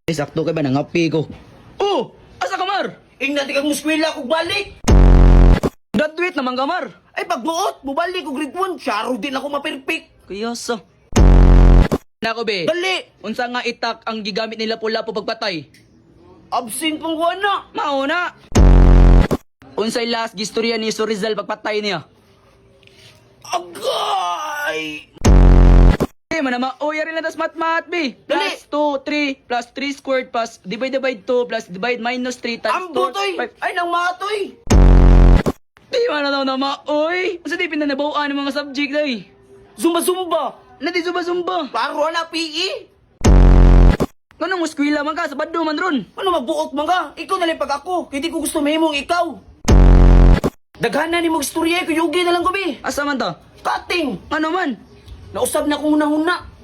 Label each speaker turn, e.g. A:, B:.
A: Sakto kay ba nangapi ko. Oh! Asa kamar?
B: Ingnan kang muskwela kog balik.
A: Graduate naman kamar.
B: Ay pagbuot, mubalik ko grade 1, syaro din ako ma-perfect.
A: Kaya sa. Nako be.
B: Dali,
A: Unsa nga itak ang gigamit nila pula po pagpatay?
B: absent pang kuha na.
A: Mauna. Unsay last gistorya ni Sir Rizal pagpatay niya?
B: Agay!
A: Eh, manama, rin lang tas mat-mat, be.
B: Dali.
A: Plus 2, 3, plus 3 squared, plus divide 2, plus divide minus 3 times
B: Ambo toy!
A: 5.
B: Ay nang matoy!
A: Di man na daw na maoy. Unsa di pinanabawaan ng mga subject day?
B: Zumba-zumba!
A: Nadi zumba-zumba.
B: Klaro na PE!
A: Kanang muskwila man ka sa baddo man ron.
B: Ano magbuot mga? Ikaw na lang pag ako, hindi ko gusto may mong ikaw. Daghana ni mong istorya, kuyugi na lang ko be.
A: Asa man ta?
B: Cutting!
A: Ano man?
B: Nausab na kong hunahuna.